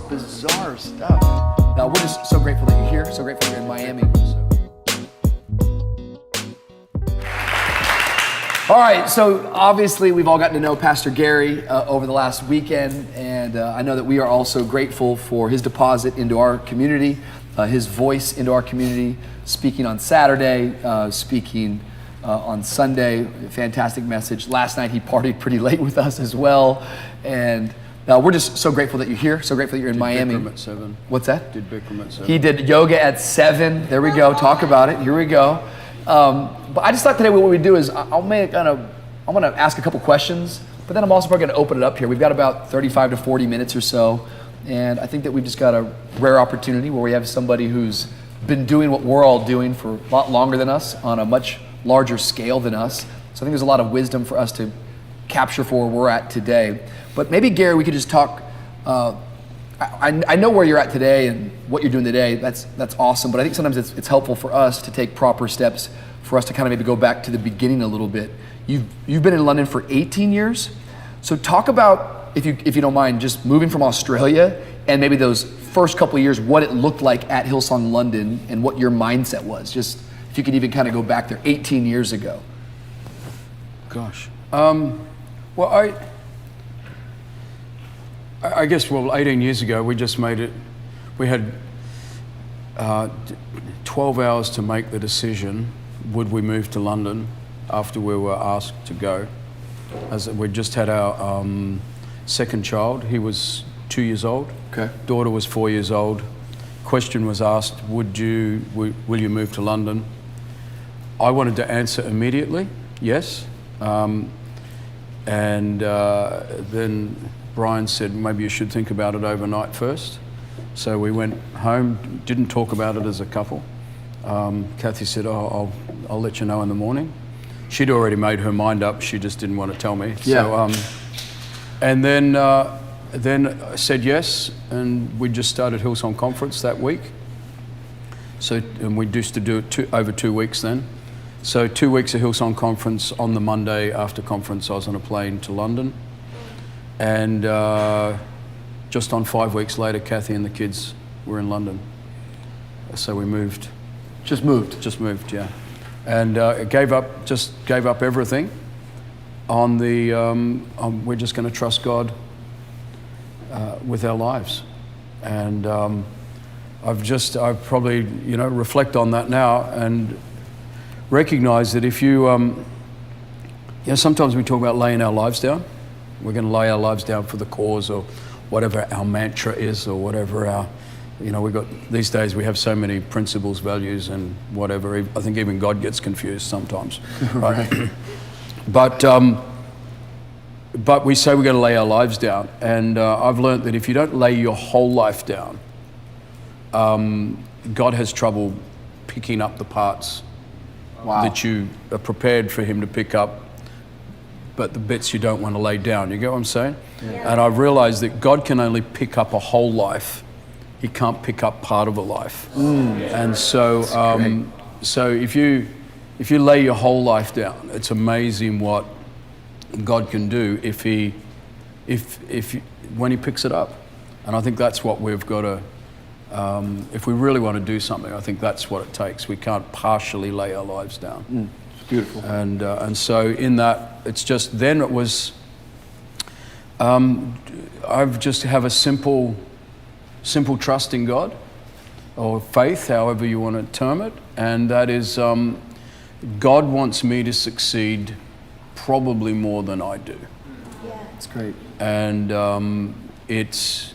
Bizarre stuff. Now, we're just so grateful that you're here, so grateful you're in Miami. All right, so obviously we've all gotten to know Pastor Gary over the last weekend, and I know that we are also grateful for his deposit into our community, his voice into our community, speaking on Saturday, speaking on Sunday. Fantastic message. Last night he partied pretty late with us as well, and we're just so grateful that you're here, so grateful that you're in Miami. Bikram at 7. What's that? Did Bikram at 7. He did yoga at 7. There we go. Talk about it. Here we go. But I just thought today what we do is I'm going to ask a couple questions, but then I'm also probably going to open it up here. We've got about 35 to 40 minutes or so, and I think that we've just got a rare opportunity where we have somebody who's been doing what we're all doing for a lot longer than us on a much larger scale than us. So I think there's a lot of wisdom for us to capture for where we're at today. But maybe, Gary, we could just talk. I know where you're at today and what you're doing today. That's awesome. But I think sometimes it's helpful for us to take proper steps for us to kind of maybe go back to the beginning a little bit. You've been in London for 18 years. So talk about, if you don't mind, just moving from Australia and maybe those first couple of years, what it looked like at Hillsong London and what your mindset was. Just if you could even kind of go back there 18 years ago. Gosh. Well, I guess, 18 years ago, we just made it, we had 12 hours to make the decision, would we move to London after we were asked to go. As we just had our second child. He was 2 years old. Okay. Daughter was 4 years old. Question was asked, will you move to London? I wanted to answer immediately, yes. Then Brian said, maybe you should think about it overnight first. So we went home, didn't talk about it as a couple. Kathy said, I'll let you know in the morning. She'd already made her mind up, she just didn't want to tell me. Yeah. So, and then I said yes, and we just started Hillsong Conference that week. So, and we used to do it over 2 weeks then. So 2 weeks of Hillsong Conference. On the Monday after conference, I was on a plane to London. And just on 5 weeks later, Kathy and the kids were in London. So we moved. Just moved? Just moved, yeah. And gave up everything on the, we're just going to trust God with our lives. And I've probably, reflect on that now and recognize that if you, sometimes we talk about laying our lives down. We're going to lay our lives down for the cause or whatever our mantra is or whatever our, these days we have so many principles, values and whatever. I think even God gets confused sometimes. Right? But we say we're going to lay our lives down. And I've learned that if you don't lay your whole life down, God has trouble picking up the parts that you are prepared for him to pick up, but the bits you don't want to lay down. You get what I'm saying? Yeah. And I've realized that God can only pick up a whole life. He can't pick up part of a life. And so, so if you lay your whole life down, it's amazing what God can do when he picks it up. And I think that's what we've got to, if we really want to do something, I think that's what it takes. We can't partially lay our lives down. It's beautiful. And so in that, it's just, then it was, I've just have a simple trust in God, or faith, however you want to term it. And that is, God wants me to succeed probably more than I do. Yeah. That's great. And it's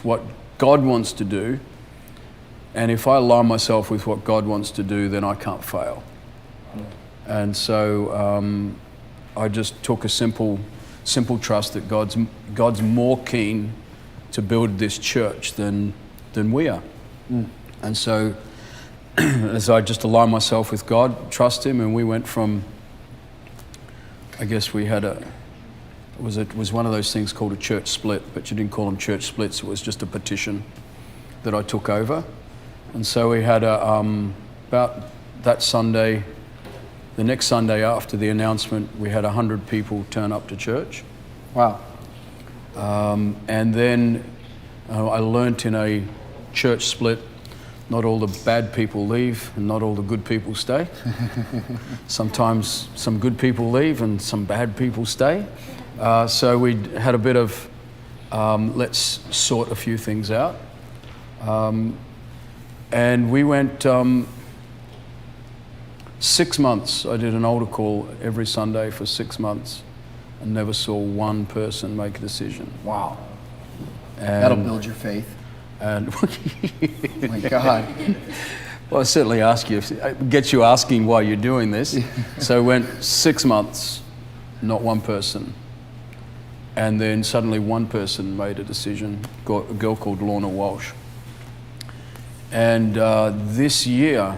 what God wants to do. And if I align myself with what God wants to do, then I can't fail. And so I just took a simple trust that God's more keen to build this church than we are. And so as I just aligned myself with God, trust him, and we went from, I guess we had it was one of those things called a church split, but you didn't call them church splits, it was just a petition that I took over. And so we had about that Sunday, the next Sunday after the announcement, we had 100 people turn up to church. Wow. And then I learnt in a church split, not all the bad people leave and not all the good people stay. Sometimes some good people leave and some bad people stay. So we had a bit of, let's sort a few things out. And we went 6 months. I did an altar call every Sunday for 6 months and never saw one person make a decision. Wow. And, that'll build your faith. And Oh my God. well, I certainly ask you, get you asking why you're doing this. So went 6 months, not one person. And then suddenly one person made a decision, a girl called Lorna Walsh. And this year,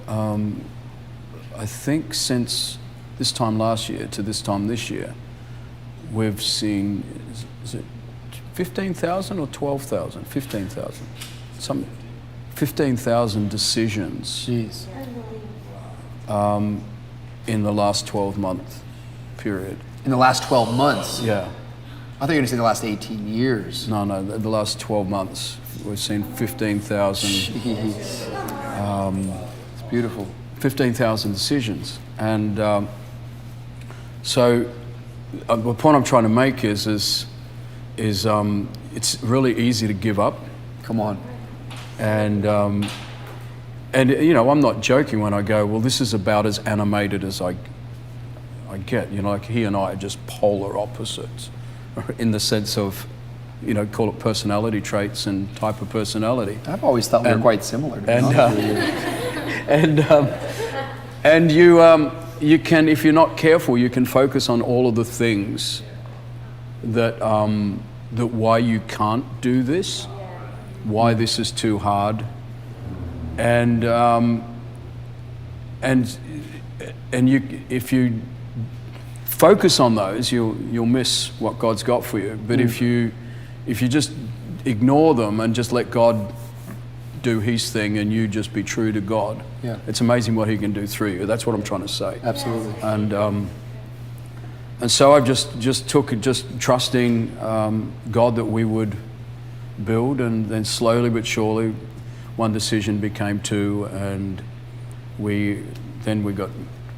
I think since this time last year to this time this year, we've seen, is it 15,000 or 12,000? 15,000. 15,000 decisions. Jeez. In the last 12-month period. In the last 12 months? Yeah. I thought you were going to say the last 18 years. No, the last 12 months, we've seen 15,000. Jeez. It's beautiful. 15,000 decisions. And so the point I'm trying to make is it's really easy to give up. Come on. And you know, I'm not joking when I go, well, this is about as animated as I get. You know, like he and I are just polar opposites in the sense of, you know, call it personality traits and type of personality. I've always thought we were quite similar. To be honest with you. And you can, if you're not careful, you can focus on all of the things that why you can't do this, why this is too hard, and you, if you focus on those, you'll miss what God's got for you. But if you just ignore them and just let God do His thing and you just be true to God, it's amazing what He can do through you. That's what I'm trying to say. Absolutely. And so I've just trusting God that we would build, and then slowly but surely, one decision became two, and we got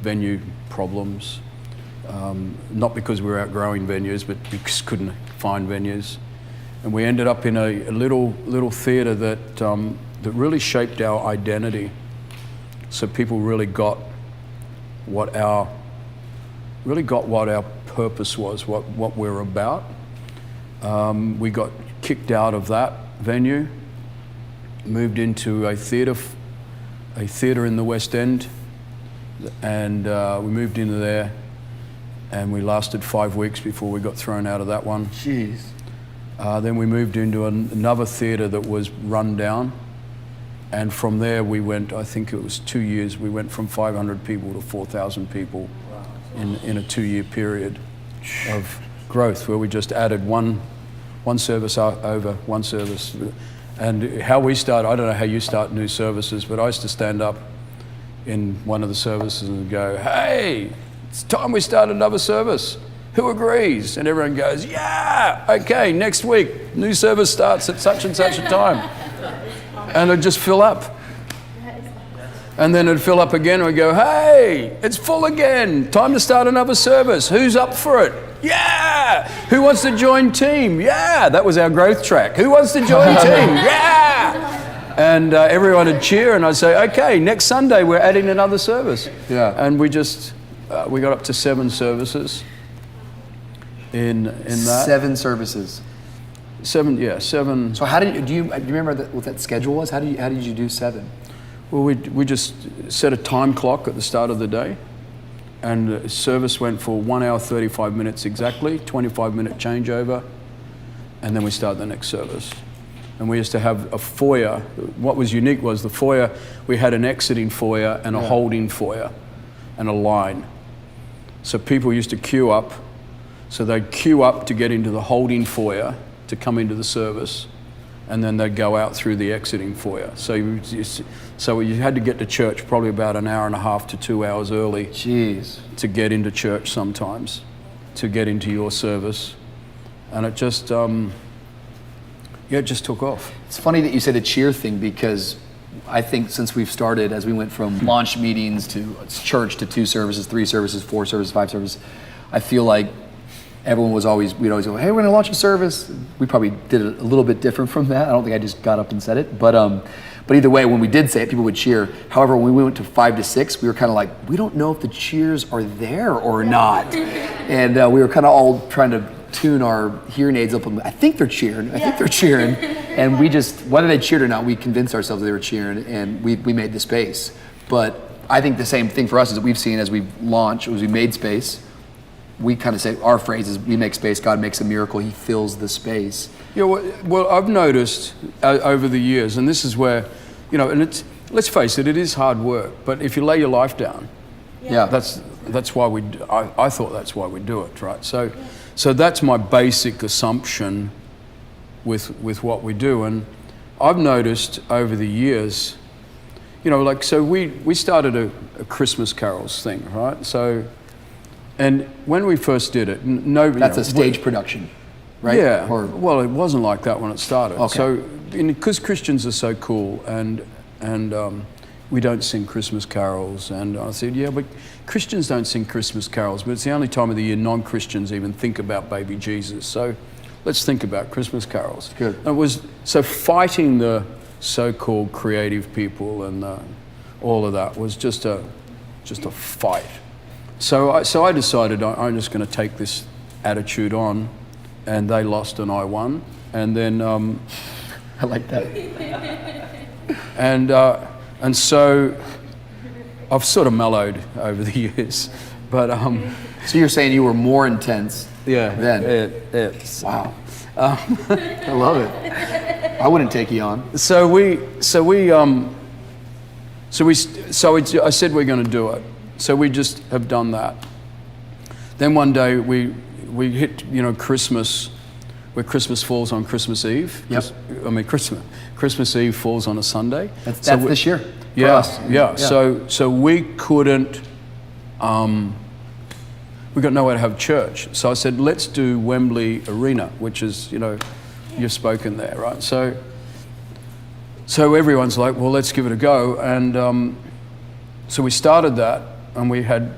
venue problems. Not because we were outgrowing venues, but because couldn't find venues, and we ended up in a little theatre that really shaped our identity. So people really got what our purpose was, what we're about. We got kicked out of that venue, moved into a theatre in the West End, and we moved into there, and we lasted 5 weeks before we got thrown out of that one. Jeez. Then we moved into another theatre that was run down, and from there we went, I think it was 2 years, we went from 500 people to 4,000 people in a 2-year period of growth, where we just added one service over one service. And how we start, I don't know how you start new services, but I used to stand up in one of the services and go, hey, it's time we start another service. Who agrees? And everyone goes, yeah, okay, next week, new service starts at such and such a time. And it'd just fill up. And then it'd fill up again, and we'd go, hey, it's full again. Time to start another service. Who's up for it? Yeah! Who wants to join team? Yeah! That was our growth track. Who wants to join team? Yeah! And everyone would cheer, and I'd say, okay, next Sunday we're adding another service. Yeah. And we just, we got up to 7 services in that. 7 services. 7, yeah, 7. So how do you remember what that schedule was? How did you do 7? Well, we just set a time clock at the start of the day, and the service went for 1 hour, 35 minutes exactly, 25-minute changeover, and then we start the next service. And we used to have a foyer. What was unique was the foyer, we had an exiting foyer and a holding foyer and a line. So people used to queue up. So they'd queue up to get into the holding foyer to come into the service, and then they'd go out through the exiting foyer. So you had to get to church probably about an hour and a half to 2 hours early. Jeez. To get into church sometimes, to get into your service. And it just, it just took off. It's funny that you say the cheer thing, because I think since we've started, as we went from launch meetings to church to 2 services, 3 services, 4 services, 5 services, I feel like everyone we'd always go, hey, we're gonna launch a service. We probably did it a little bit different from that. I don't think I just got up and said it, but either way, when we did say it, people would cheer. However, when we went to 5 to 6, we were kind of like, we don't know if the cheers are there or not. And we were kind of all trying to tune our hearing aids up. I think they're cheering. I think they're cheering. And we just, whether they cheered or not, we convinced ourselves they were cheering, and we made the space. But I think the same thing for us is that we've seen as we launched, as we made space, we kind of say, our phrase is, we make space, God makes a miracle, he fills the space. Yeah, well, I've noticed over the years, and this is where, and let's face it, it is hard work, but if you lay your life down, that's why I thought that's why we do it, right? So that's my basic assumption with what we do. And I've noticed over the years, so we started a Christmas carols thing, right? So, and when we first did it, that's a stage production, right? Yeah. Well, it wasn't like that when it started. Okay. So, because Christians are so cool, and we don't sing Christmas carols, and I said, yeah, but Christians don't sing Christmas carols, but it's the only time of the year non-Christians even think about baby Jesus. So, let's think about Christmas carols. Good. And it was so fighting the so-called creative people and all of that was just a fight. So I decided I'm just going to take this attitude on, and they lost and I won, and then I like that. And so I've sort of mellowed over the years, but so you're saying you were more intense then? Yeah. Wow. I love it. I wouldn't take you on. I said we're going to do it. So we just have done that. Then one day we hit Christmas, where Christmas falls on Christmas Eve. Yep. Christmas Eve falls on a Sunday. That's this year. Yeah, for us. yeah. So we couldn't. We got nowhere to have church. So I said, let's do Wembley Arena, which is you've spoken there, right? So everyone's like, well, let's give it a go, and so we started that. And we had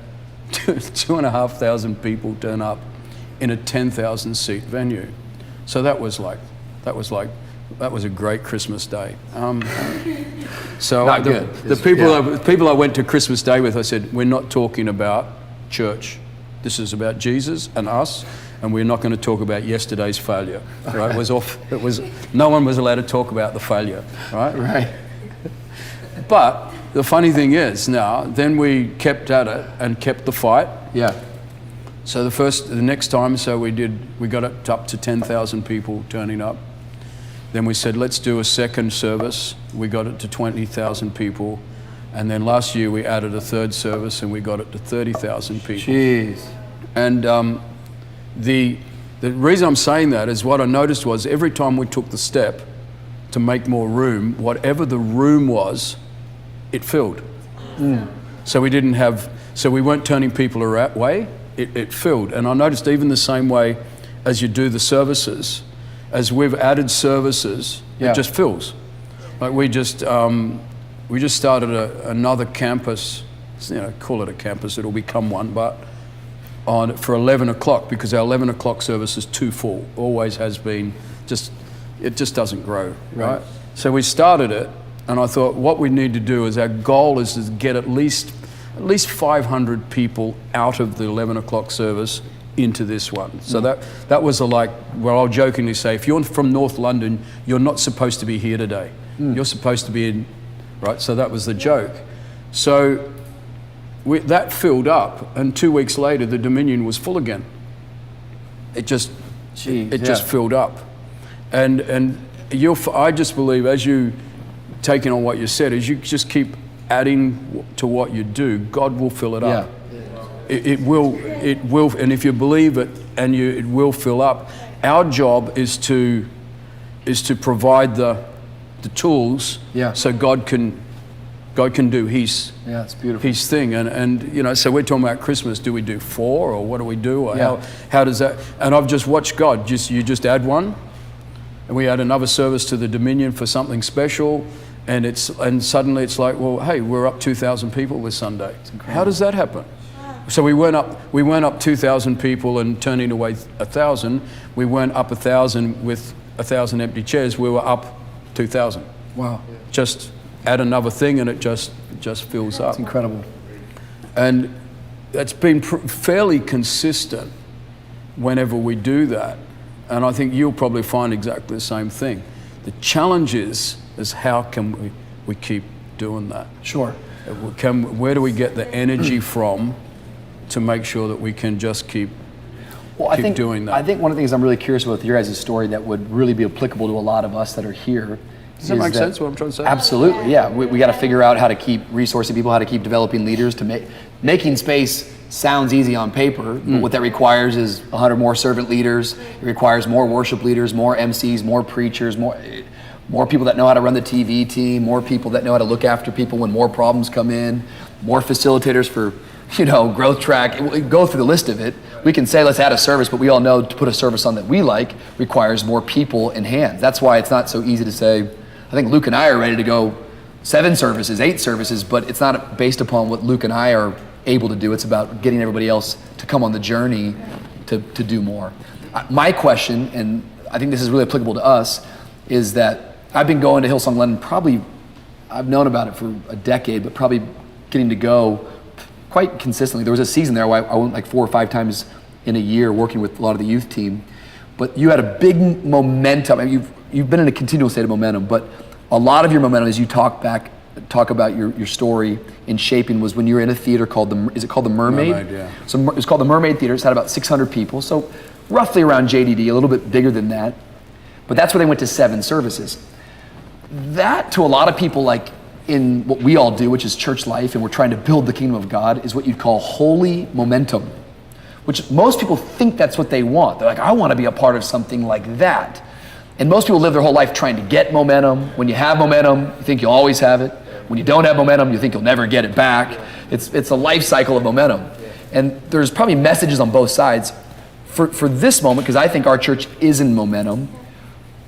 2,500 people turn up in a 10,000 seat venue. So that was a great Christmas day. So not good. The people I went to Christmas Day with, I said, we're not talking about church. This is about Jesus and us, and we're not going to talk about yesterday's failure. Right? It was no one was allowed to talk about the failure. Right. Right. But the funny thing is then we kept at it and kept the fight. Yeah. So the next time, we got it up to 10,000 people turning up. Then we said, let's do a second service. We got it to 20,000 people. And then last year we added a third service and we got it to 30,000 people. Jeez. And the reason I'm saying that is what I noticed was every time we took the step to make more room, whatever the room was, it filled. So we weren't turning people away, it filled. And I noticed even the same way as you do the services, as we've added services, it just fills. Like we just started another campus, call it a campus, it'll become one, but for 11 o'clock, because our 11 o'clock service is too full, always has been, it just doesn't grow, right? So we started it, and I thought what we need to do is our goal is to get at least 500 people out of the 11 o'clock service into this one. So that was I'll jokingly say, if you're from North London, you're not supposed to be here today. You're supposed to be in, right? So that was the joke. So that filled up, and 2 weeks later, the Dominion was full again. It just filled up. And I just believe, as you taking on what you said, is you just keep adding to what you do, God will fill it up. It will, and if you believe it, it will fill up. Our job is to provide the tools, so God can God can do His it's beautiful. His thing, and you know. So we're talking about Christmas. Do we do 4, or what do we do? Or how does that? And I've just watched God. You just add one, and we add another service to the Dominion for something special, and suddenly it's like, well, hey, we're up 2,000 people this Sunday. How does that happen? So we weren't up 2,000 people and turning away 1,000. We weren't up 1,000 with 1,000 empty chairs. We were up 2,000. Wow. Just add another thing and it just fills up. It's incredible. And it's been fairly consistent whenever we do that. And I think you'll probably find exactly the same thing. The challenge is how can we keep doing that? Sure. Where do we get the energy from to make sure that we can just keep doing that? I think one of the things I'm really curious about with your guys' story that would really be applicable to a lot of us that are here. Does that make sense, what I'm trying to say? Absolutely, yeah. We got to figure out how to keep resourcing people, how to keep developing leaders. Making space sounds easy on paper, but what that requires is 100 more servant leaders. It requires more worship leaders, more MCs, more preachers, more people that know how to run the TV team, more people that know how to look after people when more problems come in, more facilitators for growth track. We go through the list of it. We can say let's add a service, but we all know to put a service on that we like requires more people in hands. That's why it's not so easy to say, I think Luke and I are ready to go 7 services, 8 services, but it's not based upon what Luke and I are able to do. It's about getting everybody else to come on the journey to do more. My question, and I think this is really applicable to us, is that I've been going to Hillsong London I've known about it for a decade, but probably getting to go quite consistently. There was a season there where I went like 4 or 5 times in a year working with a lot of the youth team. But you had a big momentum. I mean, you've been in a continual state of momentum, but a lot of your momentum as you talk about your story in shaping was when you were in a theater called the Mermaid? Mermaid, yeah. So it was called the Mermaid Theater. It's had about 600 people, so roughly around JDD, a little bit bigger than that. But that's where they went to 7 services. That, to a lot of people, like in what we all do, which is church life, and we're trying to build the kingdom of God, is what you'd call holy momentum, which most people think that's what they want. They're like, I want to be a part of something like that. And most people live their whole life trying to get momentum. When you have momentum, you think you'll always have it. When you don't have momentum, you think you'll never get it back. It's a life cycle of momentum. And there's probably messages on both sides. For this moment, because I think our church is in momentum,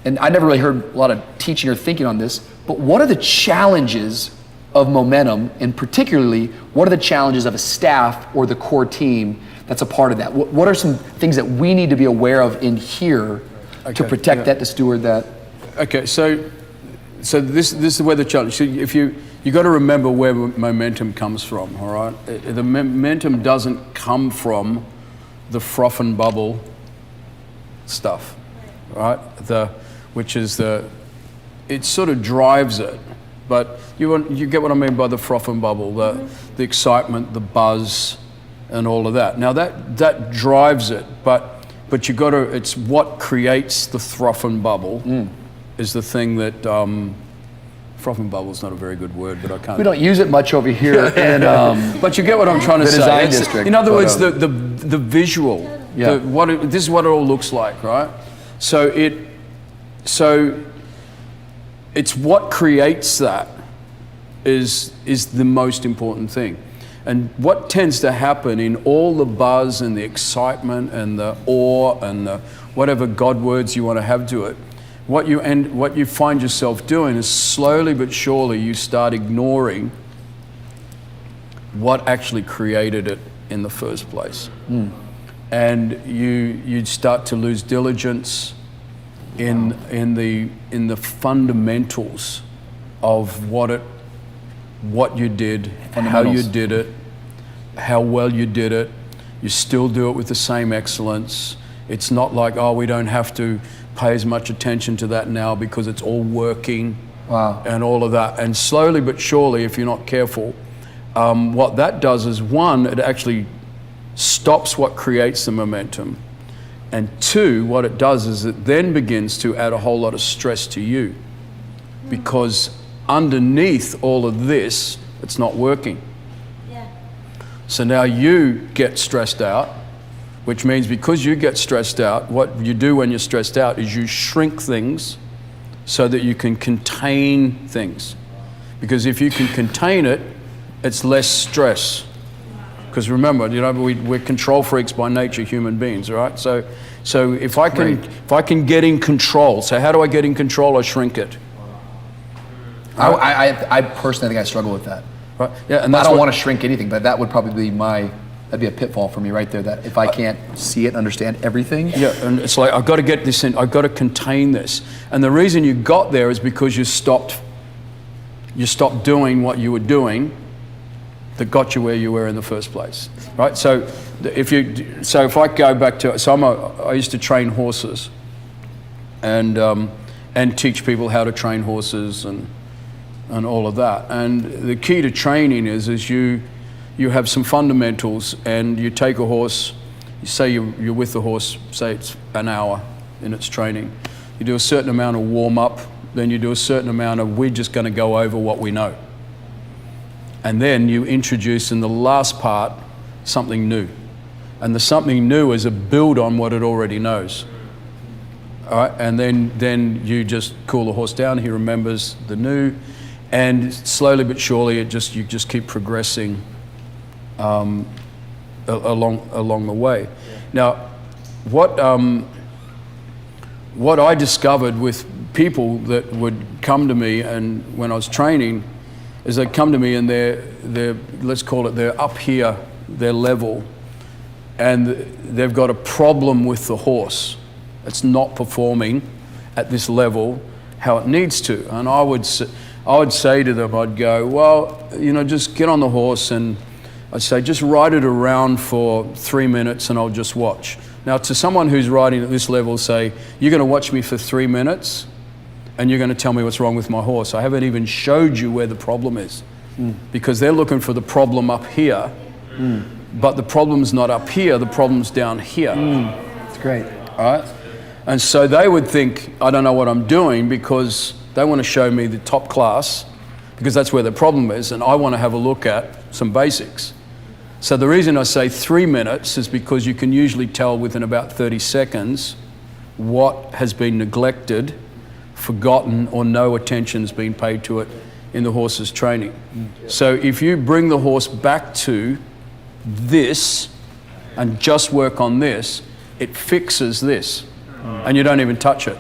and I never really heard a lot of teaching or thinking on this, but what are the challenges of momentum, and particularly, what are the challenges of a staff or the core team that's a part of that? What are some things that we need to be aware of in here to protect that, to steward that? Okay, so this is where the challenge. So if you got to remember where momentum comes from. All right, the momentum doesn't come from the froth and bubble stuff, right? It sort of drives it, but you get what I mean by the froth and bubble, the excitement, the buzz, and all of that. Now that drives it, but it's what creates the froth and bubble is the thing that, froth and bubble is not a very good word, but I can't. We don't use it much over here. But you get what I'm trying to say. Design district. In other words, the visual, this is what it all looks like, right? So it's what creates that is the most important thing. And what tends to happen in all the buzz and the excitement and the awe and the whatever God words you want to have to it, what you find yourself doing is slowly but surely you start ignoring what actually created it in the first place. And you start to lose diligence in the fundamentals of what you did, how you did it, how well you did it. You still do it with the same excellence. It's not like, we don't have to pay as much attention to that now because it's all working. Wow. And all of that. And slowly but surely, if you're not careful, what that does is, 1, it actually stops what creates the momentum. And 2, what it does is it then begins to add a whole lot of stress to you, because underneath all of this, it's not working. Yeah. So now you get stressed out, which means because you get stressed out, what you do when you're stressed out is you shrink things so that you can contain things. Because if you can contain it, it's less stress. Because remember, we're control freaks by nature, human beings, right? So if I can get in control, so how do I get in control? I shrink it. I personally think I struggle with that. Right. Yeah, and I don't want to shrink anything, but that would probably be that'd be a pitfall for me right there, that if I can't see it and understand everything. Yeah, and it's like, I've got to get this in, I've got to contain this. And the reason you got there is because you stopped doing what you were doing that got you where you were in the first place, right? So if I go back to, I used to train horses and teach people how to train horses and all of that. And the key to training is you have some fundamentals, and you take a horse, you say you're with the horse, say it's an hour in its training. You do a certain amount of warm up, then you do a certain amount of, we're just going to go over what we know. And then you introduce in the last part something new. And the something new is a build on what it already knows. All right, and then you just cool the horse down, he remembers the new, and slowly but surely you just keep progressing along the way. Now, what I discovered with people that would come to me, and when I was training, is they come to me and they're let's call it, they're up here, their level, and they've got a problem with the horse. It's not performing at this level how it needs to. And I would say to them, I'd go, well, just get on the horse, and I'd say, just ride it around for 3 minutes and I'll just watch. Now, to someone who's riding at this level, say, you're going to watch me for 3 minutes and you're going to tell me what's wrong with my horse. I haven't even showed you where the problem is. Because they're looking for the problem up here, but the problem's not up here, the problem's down here. That's great. All right? And so they would think, I don't know what I'm doing, because they want to show me the top class, because that's where the problem is, and I want to have a look at some basics. So the reason I say 3 minutes is because you can usually tell within about 30 seconds what has been neglected, forgotten, or no attention's been paid to it in the horse's training. So if you bring the horse back to this and just work on this, it fixes this, and you don't even touch it.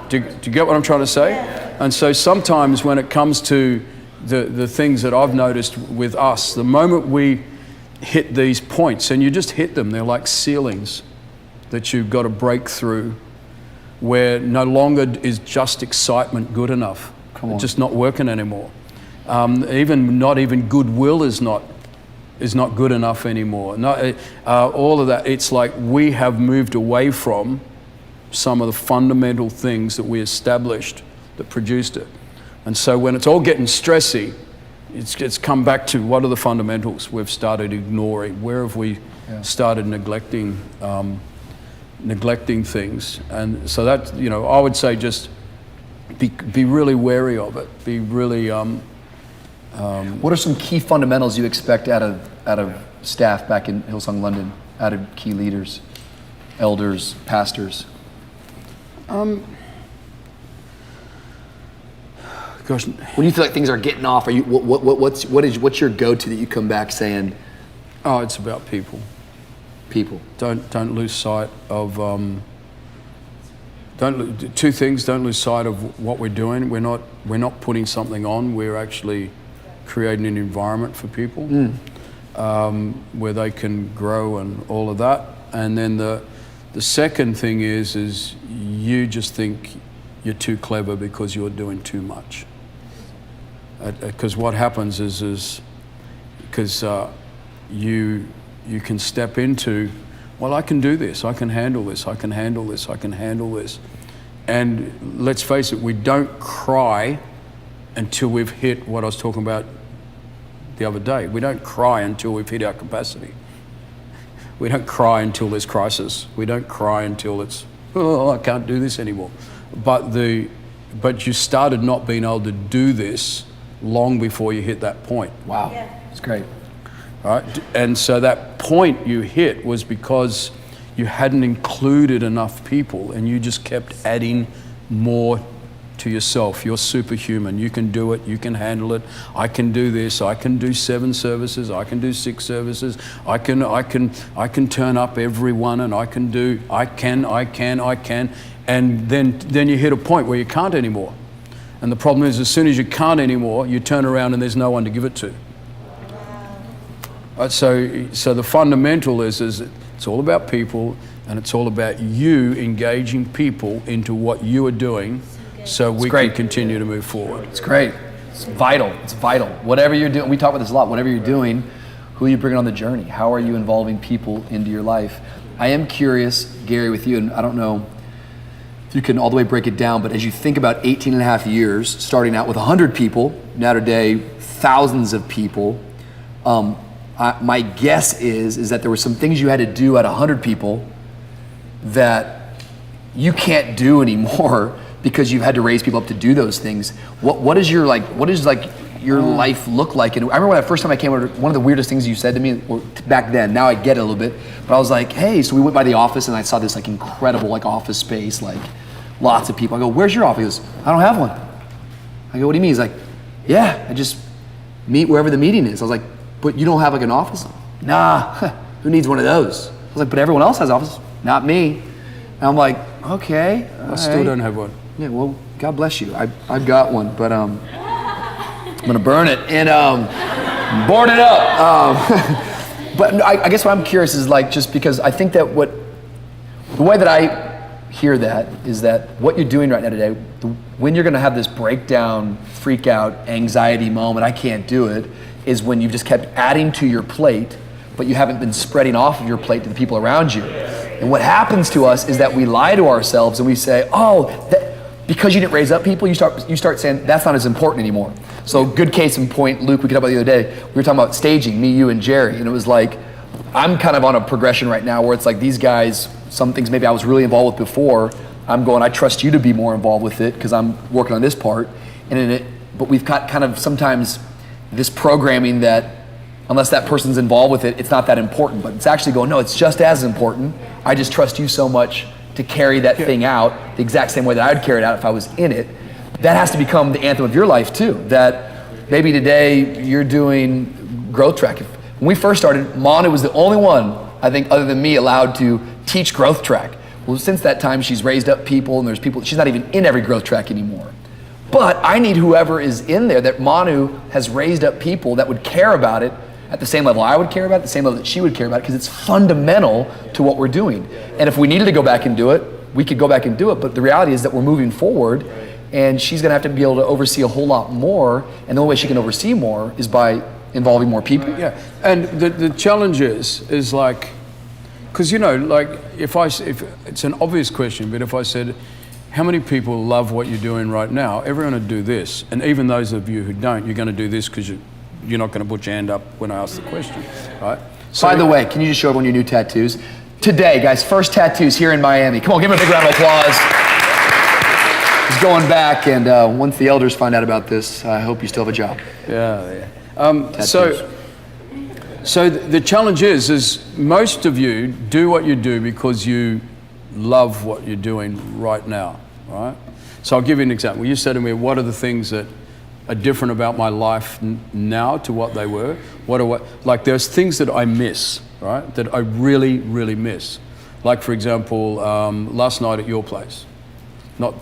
Do you get what I'm trying to say? And so sometimes when it comes to the things that I've noticed with us, the moment we hit these points, and you just hit them, they're like ceilings that you've got to break through, where no longer is just excitement good enough. It's just not working anymore. Not even goodwill is not good enough anymore. All of that, it's like we have moved away from some of the fundamental things that we established that produced it. And so when it's all getting stressy, it's come back to, what are the fundamentals we've started ignoring? Where have we started neglecting things? And so that, I would say just be really wary of it. Be really. What are some key fundamentals you expect out of staff back in Hillsong London, out of key leaders, elders, pastors? Gosh. When you feel like things are getting off, what's your go-to that you come back saying? Oh, it's about people. People. Don't lose sight of. Two things. Don't lose sight of what we're doing. We're not putting something on. We're actually creating an environment for people where they can grow and all of that. And then the second thing is you just think you're too clever because you're doing too much. Because what happens is because you can step into, well, I can do this, I can handle this, I can handle this, I can handle this. And let's face it, we don't cry until we've hit what I was talking about the other day. We don't cry until we've hit our capacity. We don't cry until there's crisis. We don't cry until it's, oh, I can't do this anymore. But you started not being able to do this long before you hit that point. Wow, that's great. All right, and so that point you hit was because you hadn't included enough people, and you just kept adding more to yourself. You're superhuman. You can do it. You can handle it. I can do this. I can do 7 services. I can do 6 services. I can turn up every one, and I can. And then you hit a point where you can't anymore. And the problem is, as soon as you can't anymore, you turn around and there's no one to give it to. So the fundamental is it's all about people, and it's all about you engaging people into what you are doing, so we can continue to move forward. It's great. It's vital. It's vital. Whatever you're doing, we talk about this a lot. Whatever you're doing, who are you bringing on the journey? How are you involving people into your life? I am curious, Gary, with you, and I don't know if you can all the way break it down, but as you think about 18 and a half years, starting out with 100 people, now today, thousands of people, my guess is that there were some things you had to do at 100 people that you can't do anymore because you've had to raise people up to do those things. What does your life look like? And I remember when the first time I came over, one of the weirdest things you said to me back then, now I get it a little bit, but I was like, hey, so we went by the office and I saw this incredible office space, lots of people. I go, where's your office? He goes, I don't have one. I go, what do you mean? He's like, yeah, I just meet wherever the meeting is. I was like, but you don't have an office? Nah, who needs one of those? I was like, but everyone else has offices, not me. And I'm like, okay. I still don't have one. Yeah, well, God bless you. I've got one, but I'm gonna burn it and board it up. But I guess what I'm curious is just because I think that the way that I hear that is that what you're doing right now today, when you're gonna have this breakdown, freak out, anxiety moment, I can't do it, is when you've just kept adding to your plate, but you haven't been spreading off of your plate to the people around you. And what happens to us is that we lie to ourselves and we say, because you didn't raise up people, you start saying that's not as important anymore. So good case in point, Luke, we talked about the other day, we were talking about staging, me, you, and Jerry, and it was I'm kind of on a progression right now where it's these guys, some things maybe I was really involved with before, I'm going, I trust you to be more involved with it because I'm working on this part, but we've got kind of sometimes this programming that unless that person's involved with it, it's not that important, but it's actually going, no, it's just as important. I just trust you so much to carry that thing out the exact same way that I would carry it out if I was in it. That has to become the anthem of your life too, that maybe today you're doing growth track. When we first started, Manu was the only one, I think, other than me, allowed to teach growth track. Well, since that time, she's raised up people, and there's people, she's not even in every growth track anymore. But I need whoever is in there, that Manu has raised up people that would care about it at the same level I would care about it, the same level that she would care about it, because it's fundamental to what we're doing. And if we needed to go back and do it, we could go back and do it, but the reality is that we're moving forward, and she's gonna have to be able to oversee a whole lot more, and the only way she can oversee more is by involving more people. Yeah, and the challenge is because if it's an obvious question, but if I said, how many people love what you're doing right now? Everyone would do this, and even those of you who don't, you're going to do this because you're not going to put your hand up when I ask the question, right? So, by the way, can you just show everyone your new tattoos? Today, guys, first tattoos here in Miami. Come on, give him a big round of applause. He's going back, and once the elders find out about this, I hope you still have a job. Yeah. So the challenge is most of you do what you do because you love what you're doing right now, right? So I'll give you an example. You said to me, what are the things that are different about my life now to what they were? There's things that I miss, right? That I really, really miss. Like, for example, last night at your place. Not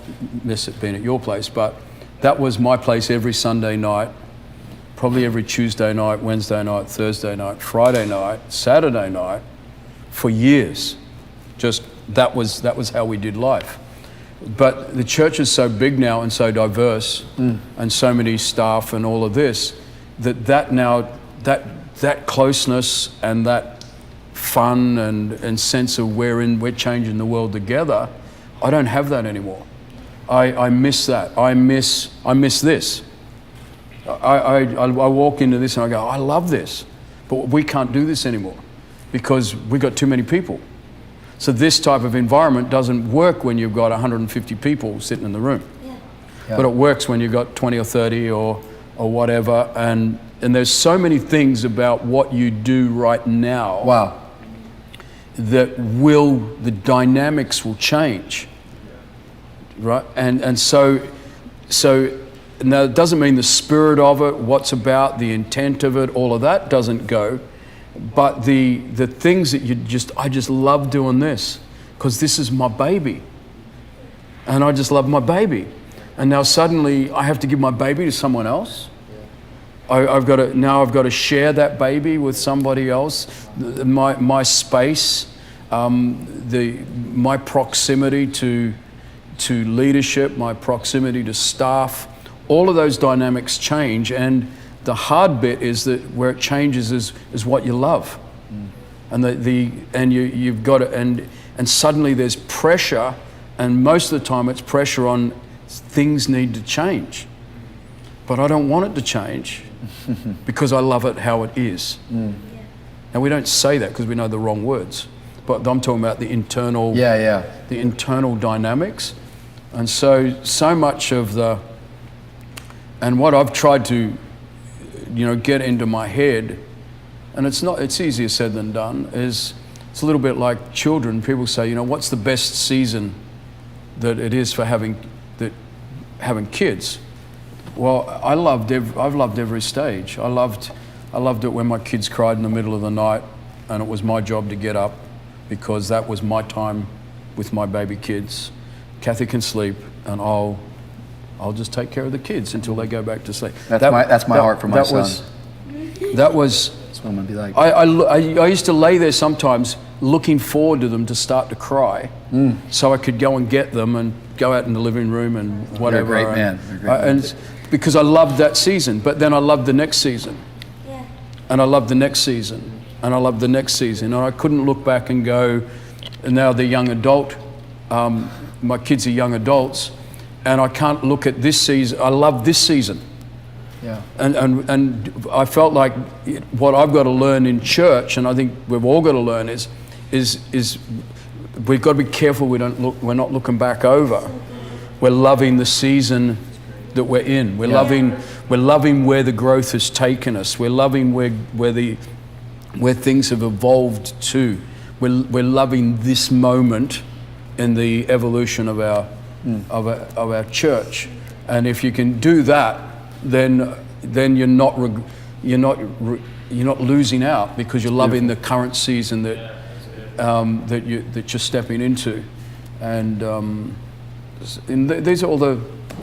miss it being at your place, but that was my place every Sunday night, probably every Tuesday night, Wednesday night, Thursday night, Friday night, Saturday night, for years. Just that was how we did life. But the church is so big now and so diverse, and so many staff and all of this, that closeness and that fun and sense of we're changing the world together, I don't have that anymore. I miss that. I miss this. I walk into this and I go, I love this, but we can't do this anymore because we've got too many people. So this type of environment doesn't work when you've got 150 people sitting in the room. Yeah. But it works when you've got 20 or 30 or whatever. And there's so many things about what you do right now. Wow. That the dynamics will change, right? And so So now it doesn't mean the spirit of it, what's about, the intent of it, all of that doesn't go. But the things that I just love doing this because this is my baby. And I just love my baby. And now suddenly I have to give my baby to someone else. I've got to share that baby with somebody else. My space, my proximity to leadership, my proximity to staff, all of those dynamics change. And the hard bit is that where it changes is what you love, and you've got to, and suddenly there's pressure, and most of the time it's pressure on things need to change, but I don't want it to change because I love it how it is. And we don't say that because we know the wrong words, but I'm talking about the internal, the internal dynamics, and so much of and what I've tried to get into my head, and it's easier said than done, is it's a little bit like children. People say, what's the best season that it is for having kids? Well, I've loved every stage. I loved it when my kids cried in the middle of the night and it was my job to get up because that was my time with my baby kids. Kathy can sleep and I'll just take care of the kids until they go back to sleep. That's my heart for my son. That was. That's what I'm gonna be like. I used to lay there sometimes looking forward to them to start to cry, so I could go and get them and go out in the living room and whatever. You're a great man. And because I loved that season, but then I loved the next season, and I loved the next season, and I loved the next season, and I couldn't look back and go. And now they're young adult. My kids are young adults. And I can't look at this season. I love this season. Yeah. And I felt like what I've got to learn in church, and I think we've all got to learn is we've got to be careful we're not looking back over. We're loving the season that we're in. We're loving where the growth has taken us. We're loving where things have evolved to. We're loving this moment in the evolution of our church, and if you can do that, then you're not losing out because you're loving the current season that you're stepping into, and these are all the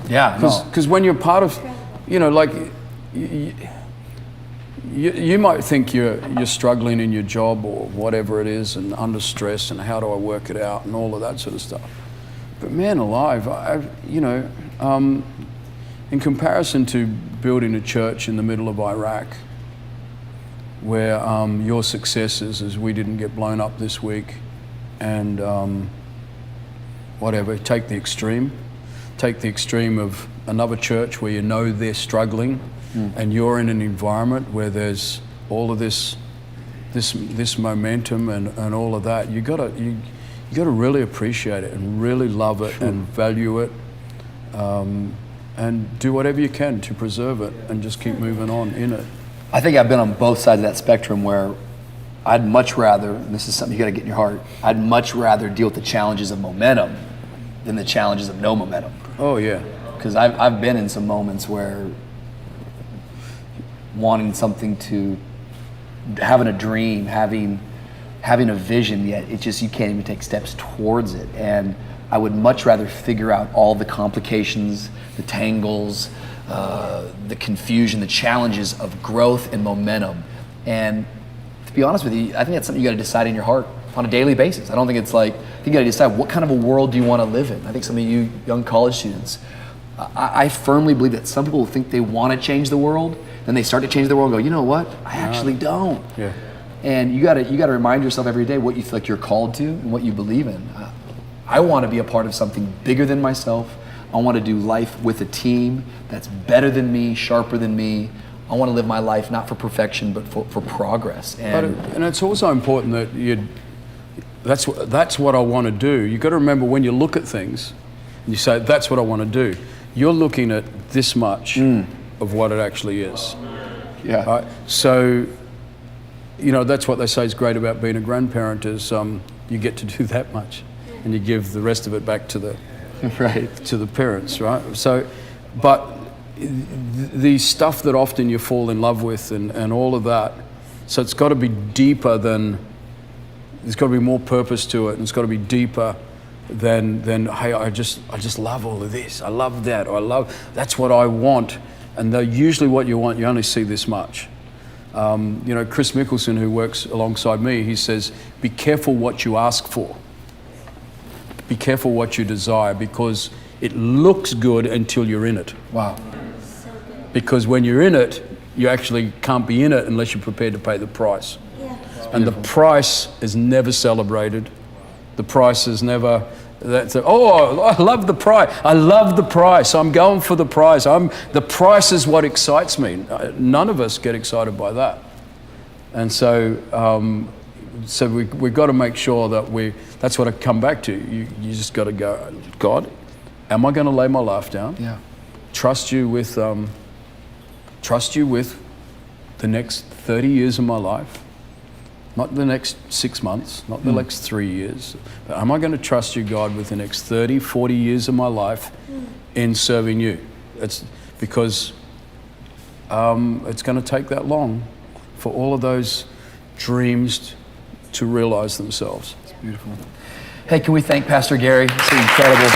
because when you're part of, like you might think you're struggling in your job or whatever it is and under stress and how do I work it out and all of that sort of stuff. But man alive, in comparison to building a church in the middle of Iraq, where your successes is we didn't get blown up this week, and whatever, take the extreme of another church where they're struggling, and you're in an environment where there's all of this momentum and all of that. You got to really appreciate it and really love it and value it, and do whatever you can to preserve it and just keep moving on in it. I think I've been on both sides of that spectrum where I'd much rather, and this is something you got to get in your heart, I'd much rather deal with the challenges of momentum than the challenges of no momentum. Oh yeah. Because I've been in some moments where wanting something to, having a dream, having a vision, yet you can't even take steps towards it. And I would much rather figure out all the complications, the tangles, the confusion, the challenges of growth and momentum. And to be honest with you, I think that's something you got to decide in your heart on a daily basis. I don't think it's like, I think you got to decide what kind of a world do you want to live in. I think some of you young college students, I firmly believe that some people think they want to change the world, then they start to change the world and go, you know what, I actually don't. Yeah. And you got to remind yourself every day what you feel like you're called to and what you believe in. I want to be a part of something bigger than myself. I want to do life with a team that's better than me, sharper than me. I want to live my life not for perfection, but for progress. And it's also important that that's what I want to do. You've got to remember when you look at things and you say, that's what I want to do, you're looking at this much of what it actually is. Yeah. So, that's what they say is great about being a grandparent is you get to do that much and you give the rest of it back to the right. to the parents, right? So But the stuff that often you fall in love with and all of that, so it's got to be deeper than, there's got to be more purpose to it, and it's got to be deeper than hey, I just love all of this, I love that, or that's what I want. And usually what you want, you only see this much. Chris Mickelson, who works alongside me, he says, be careful what you ask for. Be careful what you desire, because it looks good until you're in it. Wow. Because when you're in it, you actually can't be in it unless you're prepared to pay the price. Yeah. And the price is never celebrated. The price is never, I love the price. I love the price. I'm going for the price. The price is what excites me. None of us get excited by that. And so we've got to make sure that that's what I come back to. You just got to go, God, am I going to lay my life down? Yeah. Trust you with the next 30 years of my life, not the next 6 months, not the next 3 years, but am I going to trust you, God, with the next 30, 40 years of my life in serving you? It's because it's going to take that long for all of those dreams to realize themselves. It's beautiful. Hey, can we thank Pastor Gary? It's incredible.